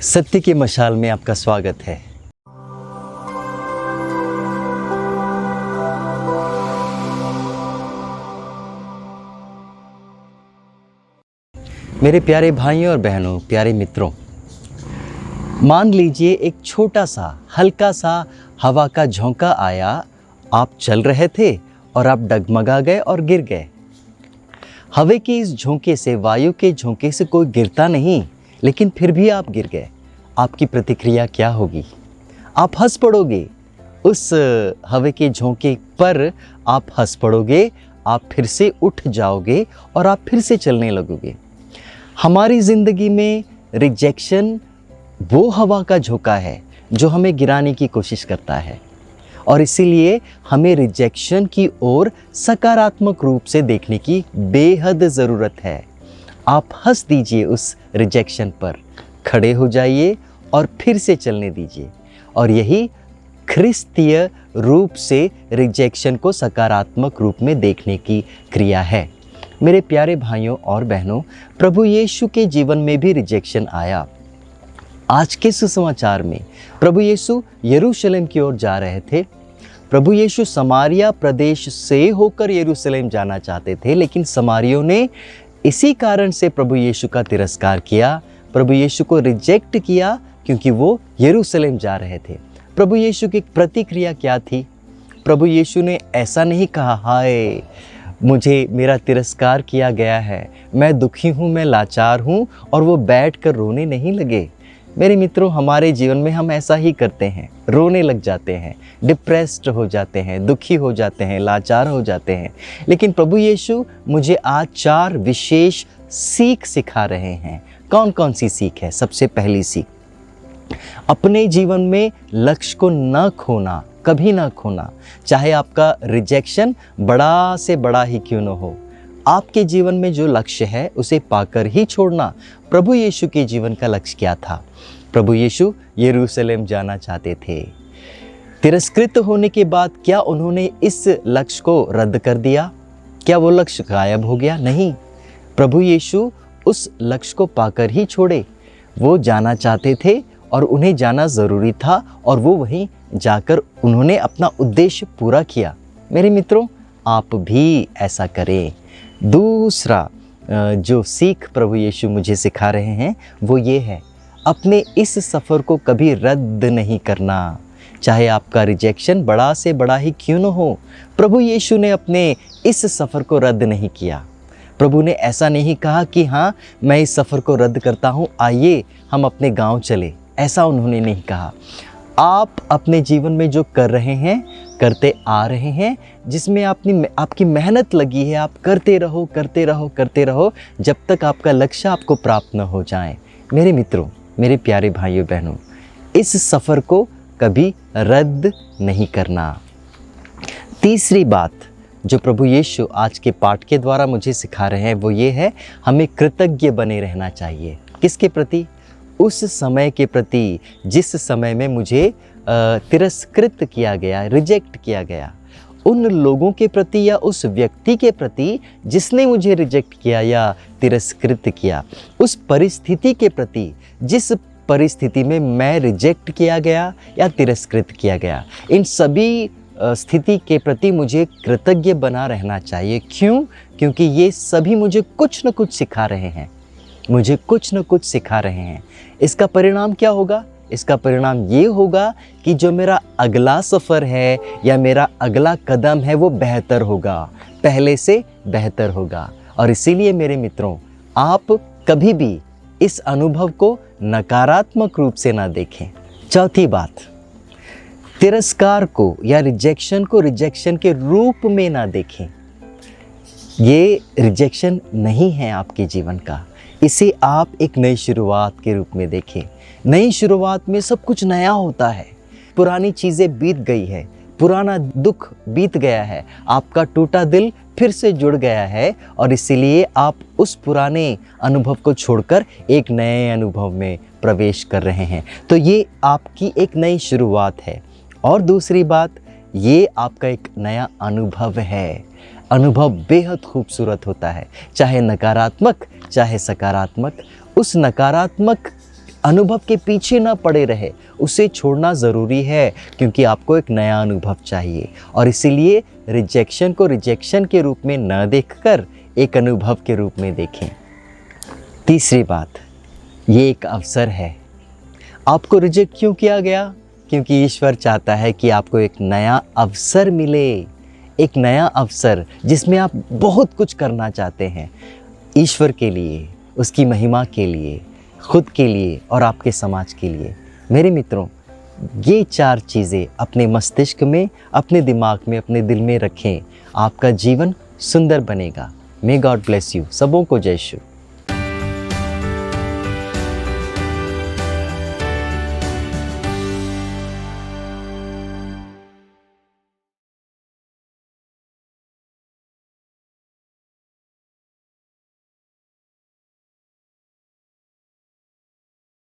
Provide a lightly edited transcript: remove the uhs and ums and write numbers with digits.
सत्य की मशाल में आपका स्वागत है। मेरे प्यारे भाइयों और बहनों, प्यारे मित्रों, मान लीजिए एक छोटा सा हल्का सा हवा का झोंका आया। आप चल रहे थे और आप डगमगा गए और गिर गए। हवा के इस झोंके से, वायु के झोंके से कोई गिरता नहीं, लेकिन फिर भी आप गिर गए। आपकी प्रतिक्रिया क्या होगी? आप हंस पड़ोगे। उस हवा के झोंके पर आप हंस पड़ोगे, आप फिर से उठ जाओगे और आप फिर से चलने लगोगे। हमारी ज़िंदगी में रिजेक्शन वो हवा का झोंका है जो हमें गिराने की कोशिश करता है, और इसीलिए हमें रिजेक्शन की ओर सकारात्मक रूप से देखने की बेहद ज़रूरत है। आप हंस दीजिए उस रिजेक्शन पर, खड़े हो जाइए और फिर से चलने दीजिए। और यही ख्रिस्तीय रूप से रिजेक्शन को सकारात्मक रूप में देखने की क्रिया है। मेरे प्यारे भाइयों और बहनों, प्रभु यीशु के जीवन में भी रिजेक्शन आया। आज के सुसमाचार में प्रभु यीशु यरूशलेम की ओर जा रहे थे। प्रभु यीशु समारिया प्रदेश से होकर यरूशलेम जाना चाहते थे, लेकिन समारियों ने इसी कारण से प्रभु यीशु का तिरस्कार किया, प्रभु यीशु को रिजेक्ट किया, क्योंकि वो यरूशलेम जा रहे थे। प्रभु यीशु की प्रतिक्रिया क्या थी? प्रभु यीशु ने ऐसा नहीं कहा, हाय मुझे मेरा तिरस्कार किया गया है, मैं दुखी हूँ, मैं लाचार हूँ, और वो बैठ कर रोने नहीं लगे। मेरे मित्रों, हमारे जीवन में हम ऐसा ही करते हैं, रोने लग जाते हैं, डिप्रेस्ड हो जाते हैं, दुखी हो जाते हैं, लाचार हो जाते हैं। लेकिन प्रभु यीशु मुझे आज 4 विशेष सीख सिखा रहे हैं। कौन कौन सी सीख है? सबसे पहली सीख, अपने जीवन में लक्ष्य को न खोना, कभी ना खोना। चाहे आपका रिजेक्शन बड़ा से बड़ा ही क्यों न हो, आपके जीवन में जो लक्ष्य है उसे पाकर ही छोड़ना। प्रभु यीशु के जीवन का लक्ष्य क्या था? प्रभु यीशु यरूशलेम जाना चाहते थे। तिरस्कृत होने के बाद क्या उन्होंने इस लक्ष्य को रद्द कर दिया? क्या वो लक्ष्य गायब हो गया? नहीं, प्रभु यीशु उस लक्ष्य को पाकर ही छोड़े। वो जाना चाहते थे और उन्हें जाना ज़रूरी था, और वो वहीं जाकर उन्होंने अपना उद्देश्य पूरा किया। मेरे मित्रों, आप भी ऐसा करें। दूसरा जो सीख प्रभु यीशु मुझे सिखा रहे हैं वो ये है, अपने इस सफ़र को कभी रद्द नहीं करना। चाहे आपका रिजेक्शन बड़ा से बड़ा ही क्यों न हो, प्रभु यीशु ने अपने इस सफ़र को रद्द नहीं किया। प्रभु ने ऐसा नहीं कहा कि हाँ मैं इस सफ़र को रद्द करता हूँ, आइए हम अपने गांव चले। ऐसा उन्होंने नहीं कहा। आप अपने जीवन में जो कर रहे हैं, करते आ रहे हैं, जिसमें आपकी मेहनत लगी है, आप करते रहो, करते रहो, करते रहो, जब तक आपका लक्ष्य आपको प्राप्त न हो जाए। मेरे मित्रों, मेरे प्यारे भाइयों बहनों, इस सफ़र को कभी रद्द नहीं करना। तीसरी बात जो प्रभु यीशु आज के पाठ के द्वारा मुझे सिखा रहे हैं वो ये है, हमें कृतज्ञ बने रहना चाहिए। किसके प्रति? उस समय के प्रति जिस समय में मुझे तिरस्कृत किया गया, रिजेक्ट किया गया। उन लोगों के प्रति या उस व्यक्ति के प्रति जिसने मुझे रिजेक्ट किया या तिरस्कृत किया। उस परिस्थिति के प्रति जिस परिस्थिति में मैं रिजेक्ट किया गया या तिरस्कृत किया गया। इन सभी स्थिति के प्रति मुझे कृतज्ञ बना रहना चाहिए। क्यों? क्योंकि ये सभी मुझे कुछ न कुछ सिखा रहे हैं, मुझे कुछ न कुछ सिखा रहे हैं। इसका परिणाम क्या होगा? इसका परिणाम ये होगा कि जो मेरा अगला सफ़र है या मेरा अगला कदम है वो बेहतर होगा, पहले से बेहतर होगा। और इसीलिए मेरे मित्रों, आप कभी भी इस अनुभव को नकारात्मक रूप से ना देखें। चौथी बात, तिरस्कार को या रिजेक्शन को रिजेक्शन के रूप में ना देखें। ये रिजेक्शन नहीं है आपके जीवन का, इसे आप एक नई शुरुआत के रूप में देखें। नई शुरुआत में सब कुछ नया होता है। पुरानी चीज़ें बीत गई है, पुराना दुख बीत गया है, आपका टूटा दिल फिर से जुड़ गया है, और इसीलिए आप उस पुराने अनुभव को छोड़कर एक नए अनुभव में प्रवेश कर रहे हैं। तो ये आपकी एक नई शुरुआत है। और दूसरी बात, ये आपका एक नया अनुभव है। अनुभव बेहद खूबसूरत होता है, चाहे नकारात्मक चाहे सकारात्मक। उस नकारात्मक अनुभव के पीछे ना पड़े रहे, उसे छोड़ना ज़रूरी है, क्योंकि आपको एक नया अनुभव चाहिए। और इसीलिए रिजेक्शन को रिजेक्शन के रूप में न देखकर एक अनुभव के रूप में देखें। तीसरी बात, ये एक अवसर है। आपको रिजेक्ट क्यों किया गया? क्योंकि ईश्वर चाहता है कि आपको एक नया अवसर मिले, एक नया अवसर जिसमें आप बहुत कुछ करना चाहते हैं, ईश्वर के लिए, उसकी महिमा के लिए, खुद के लिए और आपके समाज के लिए। मेरे मित्रों, ये 4 चीज़ें अपने मस्तिष्क में, अपने दिमाग में, अपने दिल में रखें। आपका जीवन सुंदर बनेगा। May God bless you. सबों को जय शिव।